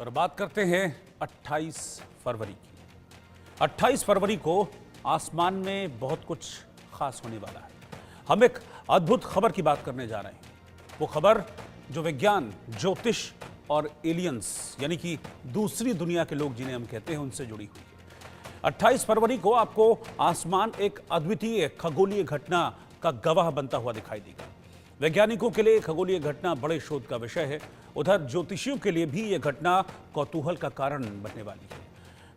और बात करते हैं 28 फरवरी की। 28 फरवरी को आसमान में बहुत कुछ खास होने वाला है। हम एक अद्भुत खबर की बात करने जा रहे हैं। वो खबर जो विज्ञान, ज्योतिष और एलियंस यानी कि दूसरी दुनिया के लोग जिन्हें हम कहते हैं उनसे जुड़ी हुई है। 28 फरवरी को आपको आसमान एक अद्वितीय खगोलीय घटना का गवाह बनता हुआ दिखाई देगा। वैज्ञानिकों के लिए खगोलीय घटना बड़े शोध का विषय है। उधर ज्योतिषियों के लिए भी यह घटना कौतूहल का कारण बनने वाली है।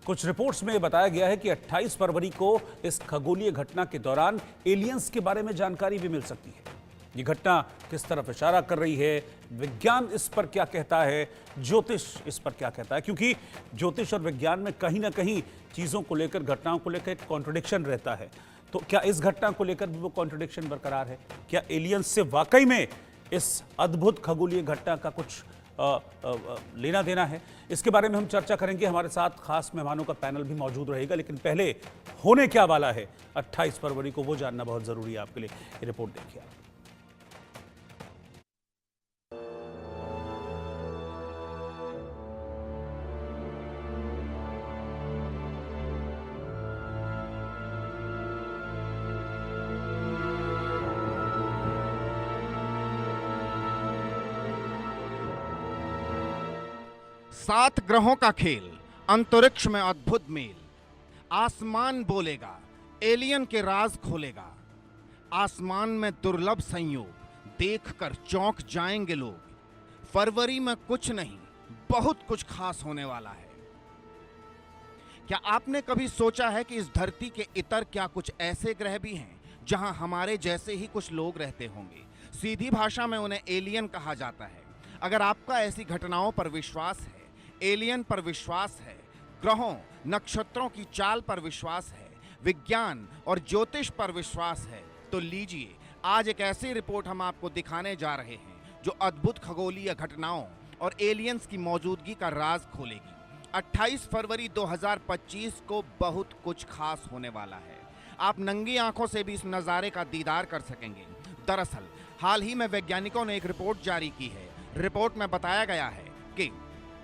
कुछ रिपोर्ट्स में बताया गया है कि 28 फरवरी को इस खगोलीय घटना के दौरान एलियंस के बारे में जानकारी भी मिल सकती है। ये घटना किस तरफ इशारा कर रही है, विज्ञान इस पर क्या कहता है, ज्योतिष इस पर क्या कहता है, क्योंकि ज्योतिष और विज्ञान में कहीं ना कहीं चीज़ों को लेकर, घटनाओं को लेकर एक कॉन्ट्रडिक्शन रहता है। तो क्या इस घटना को लेकर भी वो कॉन्ट्रडिक्शन बरकरार है? क्या एलियंस से वाकई में इस अद्भुत खगोलीय घटना का कुछ लेना देना है? इसके बारे में हम चर्चा करेंगे। हमारे साथ खास मेहमानों का पैनल भी मौजूद रहेगा, लेकिन पहले होने क्या वाला है 28 फरवरी को वो जानना बहुत जरूरी है आपके लिए। ये रिपोर्ट देखिए आप। सात ग्रहों का खेल, अंतरिक्ष में अद्भुत मेल, आसमान बोलेगा, एलियन के राज खोलेगा। आसमान में दुर्लभ संयोग, देखकर चौंक जाएंगे लोग। फरवरी में कुछ नहीं, बहुत कुछ खास होने वाला है। क्या आपने कभी सोचा है कि इस धरती के इतर क्या कुछ ऐसे ग्रह भी हैं जहां हमारे जैसे ही कुछ लोग रहते होंगे? सीधी भाषा में उन्हें एलियन कहा जाता है। अगर आपका ऐसी घटनाओं पर विश्वास है, एलियन पर विश्वास है, ग्रहों नक्षत्रों की चाल पर विश्वास है, विज्ञान और ज्योतिष पर विश्वास है, तो लीजिए आज एक ऐसी रिपोर्ट हम आपको दिखाने जा रहे हैं जो अद्भुत खगोलीय घटनाओं और एलियंस की मौजूदगी का राज खोलेगी। 28 फरवरी 2025 को बहुत कुछ खास होने वाला है। आप नंगी आंखों से भी इस नज़ारे का दीदार कर सकेंगे। दरअसल हाल ही में वैज्ञानिकों ने एक रिपोर्ट जारी की है। रिपोर्ट में बताया गया है कि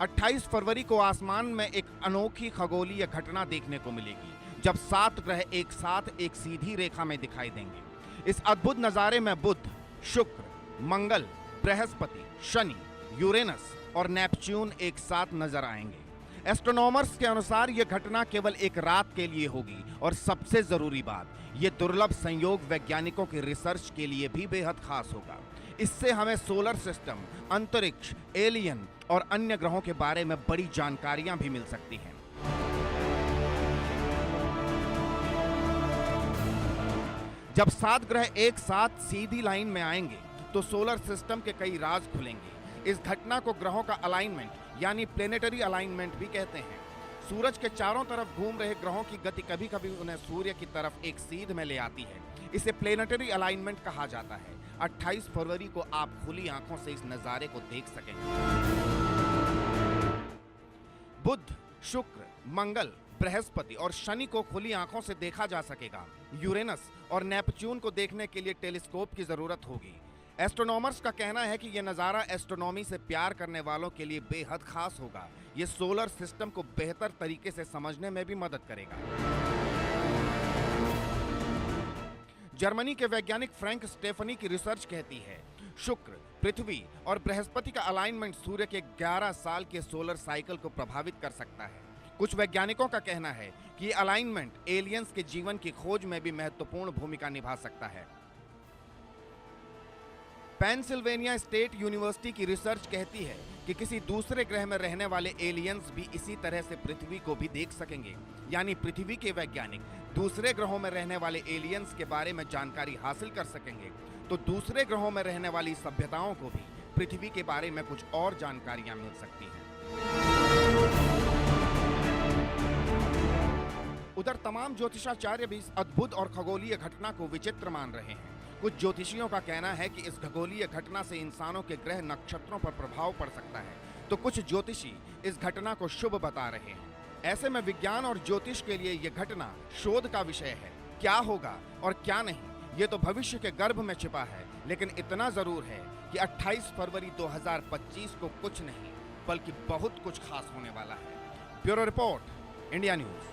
28 फरवरी को आसमान में एक अनोखी खगोलीय घटना देखने को मिलेगी, जब 7 ग्रह एक साथ एक सीधी रेखा में दिखाई देंगे। इस अद्भुत नज़ारे में बुध, शुक्र, मंगल, बृहस्पति, शनि, यूरेनस और नेपच्यून एक साथ नजर आएंगे। एस्ट्रोनॉमर्स के अनुसार यह घटना केवल एक रात के लिए होगी और सबसे जरूरी बात, यह दुर्लभ संयोग वैज्ञानिकों की रिसर्च के लिए भी बेहद खास होगा। इससे हमें सोलर सिस्टम, अंतरिक्ष, एलियन और अन्य ग्रहों के बारे में बड़ी जानकारियां भी मिल सकती हैं। जब 7 ग्रह एक साथ सीधी लाइन में आएंगे तो सोलर सिस्टम के कई राज खुलेंगे। इस घटना को ग्रहों का अलाइनमेंट यानी प्लेनेटरी अलाइनमेंट भी कहते हैं। सूरज के चारों तरफ घूम रहे ग्रहों की गति कभी कभी उन्हें सूर्य की तरफ एक सीध में ले आती है। इसे प्लेनेटरी अलाइनमेंट कहा जाता है। 28 फरवरी को आप खुली आंखों से इस नज़ारे को देख सकेंगे। बुध, शुक्र, मंगल, बृहस्पति और शनि को खुली आंखों से देखा जा सकेगा। यूरेनस और नेपच्यून को देखने के लिए टेलीस्कोप की जरूरत होगी। एस्ट्रोनॉमर्स का कहना है कि यह नज़ारा एस्ट्रोनॉमी से प्यार करने वालों के लिए बेहद खास होगा। यह सोलर सिस्टम को बेहतर तरीके से समझने में भी मदद करेगा। जर्मनी के वैज्ञानिक फ्रैंक स्टेफनी की रिसर्च कहती है, शुक्र, पृथ्वी और बृहस्पति का अलाइनमेंट सूर्य के 11 साल के सोलर साइकिल को प्रभावित कर सकता है। कुछ वैज्ञानिकों का कहना है कि अलाइनमेंट एलियंस के जीवन की खोज में भी महत्वपूर्ण भूमिका निभा सकता है। पेंसिल्वेनिया स्टेट यूनिवर्सिटी की रिसर्च कहती है कि किसी दूसरे ग्रह में रहने वाले एलियंस भी इसी तरह से पृथ्वी को भी देख सकेंगे। यानी पृथ्वी के वैज्ञानिक दूसरे ग्रहों में रहने वाले एलियंस के बारे में जानकारी हासिल कर सकेंगे, तो दूसरे ग्रहों में रहने वाली सभ्यताओं को भी पृथ्वी के बारे में कुछ और जानकारियां मिल सकती हैं। उधर तमाम ज्योतिषाचार्य भी इस अद्भुत और खगोलीय घटना को विचित्र मान रहे हैं। कुछ ज्योतिषियों का कहना है कि इस खगोलीय घटना से इंसानों के ग्रह नक्षत्रों पर प्रभाव पड़ सकता है, तो कुछ ज्योतिषी इस घटना को शुभ बता रहे हैं। ऐसे में विज्ञान और ज्योतिष के लिए यह घटना शोध का विषय है। क्या होगा और क्या नहीं, ये तो भविष्य के गर्भ में छिपा है, लेकिन इतना जरूर है कि 28 फरवरी 2025 को कुछ नहीं, बल्कि बहुत कुछ खास होने वाला है। Bureau report, India news.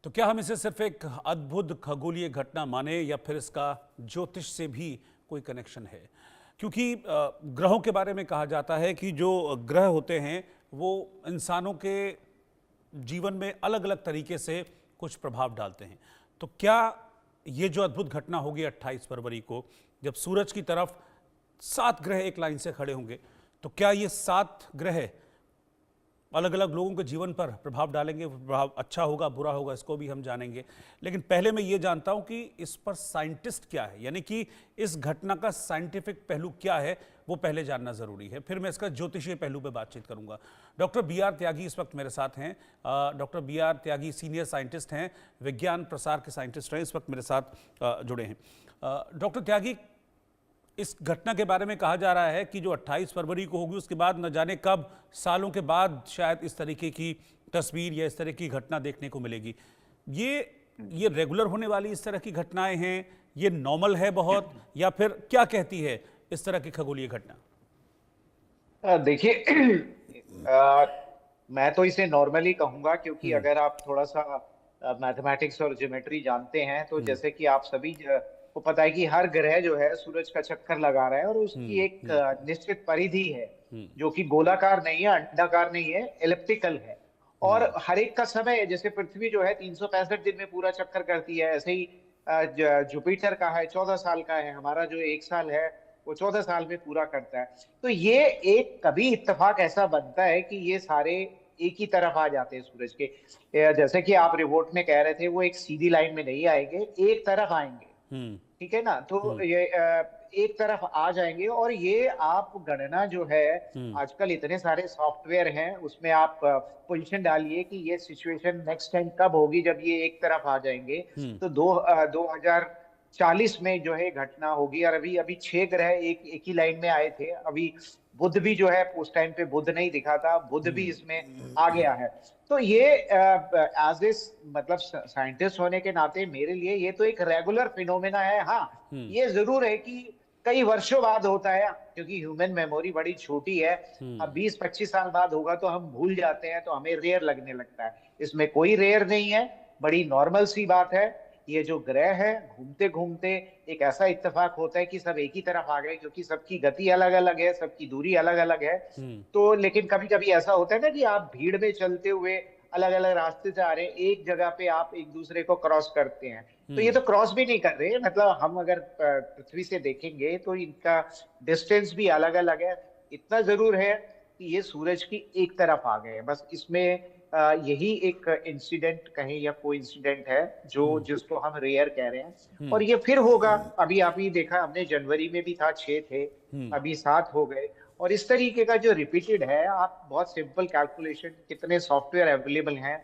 तो क्या हम इसे सिर्फ एक अद्भुत खगोलीय घटना माने या फिर इसका ज्योतिष से भी कोई कनेक्शन है? क्योंकि ग्रहों के बारे में कहा जाता है कि जो ग्रह होते हैं वो इंसानों के जीवन में अलग अलग तरीके से कुछ प्रभाव डालते हैं। तो क्या ये जो अद्भुत घटना होगी 28 फरवरी को, जब सूरज की तरफ 7 ग्रह एक लाइन से खड़े होंगे, तो क्या ये 7 ग्रह अलग अलग लोगों के जीवन पर प्रभाव डालेंगे? प्रभाव अच्छा होगा, बुरा होगा, इसको भी हम जानेंगे। लेकिन पहले मैं ये जानता हूं कि इस पर साइंटिस्ट क्या है, यानी कि इस घटना का साइंटिफिक पहलू क्या है, वो पहले जानना जरूरी है। फिर मैं इसका ज्योतिषीय पहलू पे बातचीत करूंगा। Doctor BR. त्यागी इस वक्त मेरे साथ हैं। Doctor BR. Tyagi senior scientist हैं, विज्ञान प्रसार के साइंटिस्ट हैं, इस वक्त मेरे साथ जुड़े हैं। डॉक्टर त्यागी, इस घटना के बारे में कहा जा रहा है कि जो 28 फरवरी को होगी उसके बाद न जाने कब, सालों के बाद शायद इस तरीके की तस्वीर या इस तरह की घटना देखने को मिलेगी। ये रेगुलर होने वाली इस तरह की घटनाएं हैं, ये नॉर्मल है बहुत, या फिर क्या कहती है इस तरह की खगोलीय घटना? देखिए, मैं तो इसे नॉर्मली कहूंगा, क्योंकि अगर आप थोड़ा सा मैथमेटिक्स और ज्योमेट्री जानते हैं तो जैसे कि आप सभी को पता है कि हर ग्रह जो है सूरज का चक्कर लगा रहा है और उसकी एक निश्चित परिधि है जो कि गोलाकार नहीं है, अंडाकार नहीं है, एलिप्टिकल है। और हर एक का समय, जैसे पृथ्वी जो है 365 दिन में पूरा चक्कर करती है, ऐसे ही जुपिटर का है 14 साल का है, हमारा जो 1 साल है वो 14 साल में पूरा करता है। तो ये एक कभी इत्तेफाक ऐसा बनता है कि ये सारे एक ही तरफ आ जाते हैं सूरज के। जैसे कि आप रिपोर्ट में कह रहे थे, वो एक सीधी लाइन में नहीं आएंगे, एक तरफ आएंगे, ठीक है ना। तो ये एक तरफ आ जाएंगे। और ये आप गणना जो है, आजकल इतने सारे सॉफ्टवेयर हैं, उसमें आप पोजीशन डालिए कि ये सिचुएशन नेक्स्ट टाइम कब होगी जब ये एक तरफ आ जाएंगे। तो 2040 में जो है घटना होगी। और अभी 6 ग्रह एक ही लाइन में आए थे। अभी बुध भी जो है, उस टाइम पे बुध नहीं दिखा था, बुध भी इसमें आ गया है। तो ये एज ए मतलब साइंटिस्ट होने के नाते मेरे लिए ये तो एक रेगुलर फिनोमेना है। हाँ, ये जरूर है कि कई वर्षों बाद होता है, क्योंकि ह्यूमन मेमोरी बड़ी छोटी है। अब 20-25 साल बाद होगा तो हम भूल जाते हैं, तो हमें रेयर लगने लगता है। इसमें कोई रेयर नहीं है, बड़ी नॉर्मल सी बात है। ये जो ग्रह है, घूमते घूमते एक ऐसा इत्तेफाक होता है कि सब एक ही तरफ आ गए, क्योंकि सबकी गति अलग अलग है, सबकी दूरी अलग अलग है। तो लेकिन कभी कभी ऐसा होता है ना कि आप भीड़ में चलते हुए अलग अलग रास्ते से आ रहे हैं, एक जगह पे आप एक दूसरे को क्रॉस करते हैं। तो ये तो क्रॉस भी नहीं कर रहे, मतलब हम अगर पृथ्वी से देखेंगे तो इनका डिस्टेंस भी अलग अलग है। इतना जरूर है कि ये सूरज की एक तरफ आ गए। बस इसमें यही एक इंसिडेंट कहें या कोई इंसिडेंट है जो जिसको हम रेयर कह रहे हैं। और ये फिर होगा। अभी आप ही देखा, हमने जनवरी में भी था 6 थे, अभी 7 हो गए। और इस तरीके का जो रिपीटेड है, आप बहुत सिंपल कैलकुलेशन, कितने सॉफ्टवेयर अवेलेबल हैं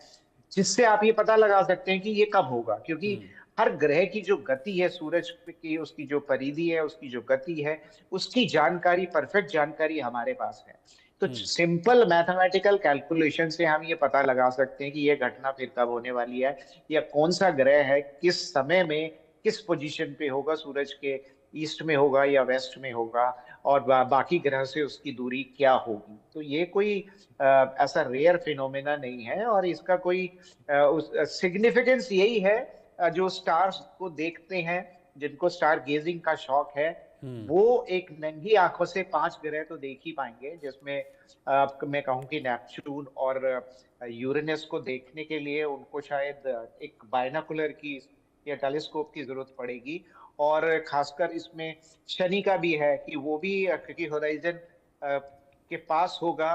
जिससे आप ये पता लगा सकते हैं कि ये कब होगा। क्योंकि हर ग्रह की जो गति है सूरज की, उसकी जो परिधि है, उसकी जो गति है, उसकी जानकारी, परफेक्ट जानकारी हमारे पास है। तो सिंपल मैथमेटिकल कैलकुलेशन से हम ये पता लगा सकते हैं कि ये घटना फिर कब होने वाली है, या कौन सा ग्रह है किस समय में किस पोजीशन पे होगा, सूरज के ईस्ट में होगा या वेस्ट में होगा, और बाकी ग्रह से उसकी दूरी क्या होगी। तो ये कोई ऐसा रेयर फिनोमेना नहीं है। और इसका कोई सिग्निफिकेंस यही है, जो स्टार्स को देखते हैं, जिनको स्टार गेजिंग का शौक है, वो एक नंगी आंखों से 5 ग्रह तो देख ही पाएंगे, जिसमें मैं कहूँ कि नेपच्यून और यूरेनस को देखने के लिए उनको शायद एक बायनोकुलर की या टेलीस्कोप की जरूरत पड़ेगी। और खासकर इसमें शनि का भी है कि वो भी, क्योंकि होराइजन के पास होगा,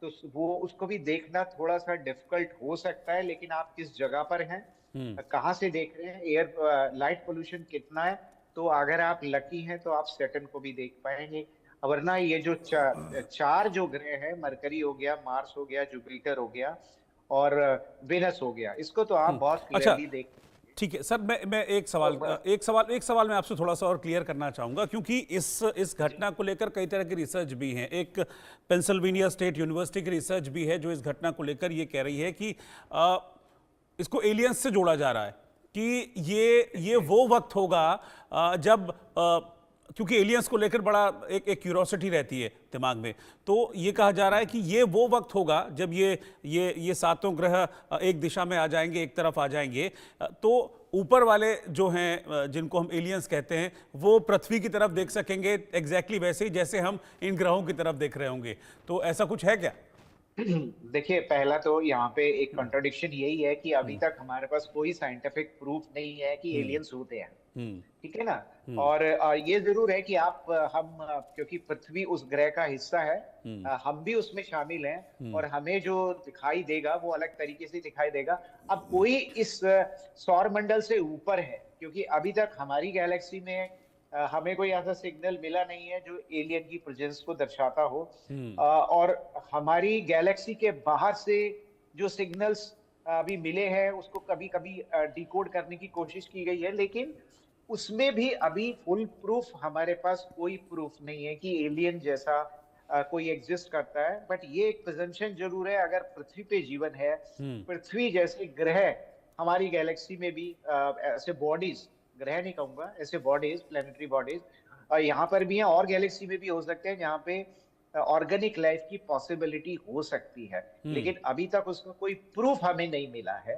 तो वो उसको भी देखना थोड़ा सा डिफिकल्ट हो सकता है। लेकिन आप किस जगह पर हैं, कहाँ से देख रहे हैं, एयर लाइट पोल्यूशन कितना है, तो अगर आप लकी हैं तो आप सैटर्न को भी देख पाएंगे। वरना ये जो चार जो ग्रह है, मरकरी हो गया, मार्स हो गया, जुपिटर हो गया और वेनस हो गया, इसको तो आप बहुत क्लियरली देख। ठीक है सर, मैं एक सवाल मैं आपसे थोड़ा सा और क्लियर करना चाहूँगा, क्योंकि इस घटना को लेकर कई तरह की रिसर्च भी हैं। एक पेंसिल्वेनिया स्टेट यूनिवर्सिटी की रिसर्च भी है जो इस घटना को लेकर ये कह रही है कि इसको एलियंस से जोड़ा जा रहा है। कि ये वो वक्त होगा जब क्योंकि एलियंस को लेकर बड़ा एक क्यूरोसिटी रहती है दिमाग में, तो ये कहा जा रहा है कि ये वो वक्त होगा जब ये सातों ग्रह एक दिशा में आ जाएंगे, एक तरफ आ जाएंगे, तो ऊपर वाले जो हैं जिनको हम एलियंस कहते हैं वो पृथ्वी की तरफ देख सकेंगे एग्जैक्टली वैसे ही जैसे हम इन ग्रहों की तरफ देख रहे होंगे। तो ऐसा कुछ है क्या? देखिए, पहला तो यहाँ पे एक कॉन्ट्रडिक्शन यही है कि अभी तक हमारे पास कोई साइंटिफिक प्रूफ नहीं है कि एलियंस होते हैं, ठीक है ना। और ये जरूर है कि क्योंकि पृथ्वी उस ग्रह का हिस्सा है, हम भी उसमें शामिल हैं और हमें जो दिखाई देगा वो अलग तरीके से दिखाई देगा। अब कोई इस सौर मंडल से ऊपर है, क्योंकि अभी तक हमारी गैलेक्सी में हमें कोई ऐसा सिग्नल मिला नहीं है जो एलियन की प्रेजेंस को दर्शाता हो। और हमारी गैलेक्सी के बाहर से जो सिग्नल्स अभी मिले हैं उसको कभी कभी डिकोड करने की कोशिश की गई है, लेकिन उसमें भी अभी फुल प्रूफ हमारे पास कोई प्रूफ नहीं है कि एलियन जैसा कोई एग्जिस्ट करता है। बट ये एक प्रेजम्पशन जरूर है, अगर पृथ्वी पे जीवन है, पृथ्वी जैसे ग्रह हमारी गैलेक्सी में भी ऐसे बॉडीज, ग्रह नहीं कहूंगा, ऐसे बॉडीज, प्लैनेटरी बॉडीज यहाँ पर भी हैं और गैलेक्सी में भी हो सकते हैं जहाँ पे ऑर्गेनिक लाइफ की पॉसिबिलिटी हो सकती है, लेकिन अभी तक उसका कोई प्रूफ हमें नहीं मिला है।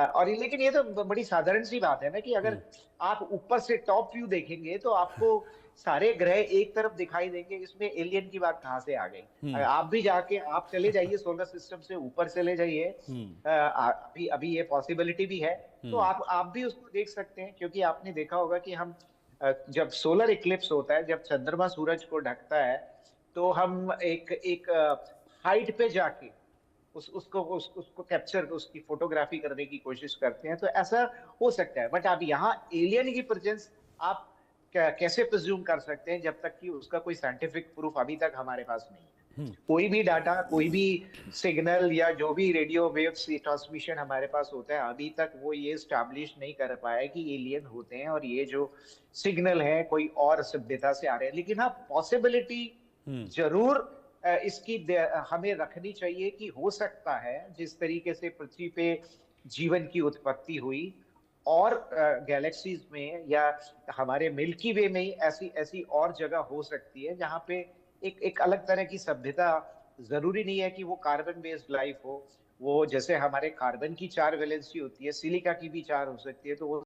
और लेकिन ये तो बड़ी साधारण सी बात है ना कि अगर आप ऊपर से टॉप व्यू देखेंगे तो आपको सारे ग्रह एक तरफ दिखाई देंगे, इसमें एलियन की बात कहाँ से आ गई? आप भी जाके आप चले जाइए सोलर सिस्टम से ऊपर चले जाइए, अभी ये पॉसिबिलिटी भी है, तो आप भी उसको देख सकते हैं। क्योंकि आपने देखा होगा कि हम जब सोलर इक्लिप्स होता है, जब चंद्रमा सूरज को ढकता है, तो हम एक हाइट पे जाके उसको कैप्चर, उसकी फोटोग्राफी करने की कोशिश करते हैं, तो ऐसा हो सकता है। बट अब यहाँ एलियन की प्रेजेंस आप कैसे प्रिज्यूम कर सकते हैं जब तक कि उसका कोई साइंटिफिक प्रूफ अभी तक हमारे पास नहीं है। कोई भी डाटा, कोई भी सिग्नल या जो भी रेडियो वेव्स ट्रांसमिशन हमारे पास होता है, अभी तक वो ये स्टैब्लिश नहीं कर पाया कि एलियन होते हैं और ये जो सिग्नल है कोई और सभ्यता से आ रहे हैं। लेकिन हाँ, पॉसिबिलिटी जरूर इसकी हमें रखनी चाहिए कि हो सकता है जिस तरीके से पृथ्वी पे जीवन की उत्पत्ति हुई और गैलेक्सीज में या हमारे मिल्की वे में ही ऐसी और जगह हो सकती है जहाँ पे एक अलग तरह की सभ्यता, जरूरी नहीं है कि वो कार्बन बेस्ड लाइफ हो, वो जैसे हमारे कार्बन की 4 वैलेंसी होती है, सिलिका की भी 4 हो सकती है, तो वो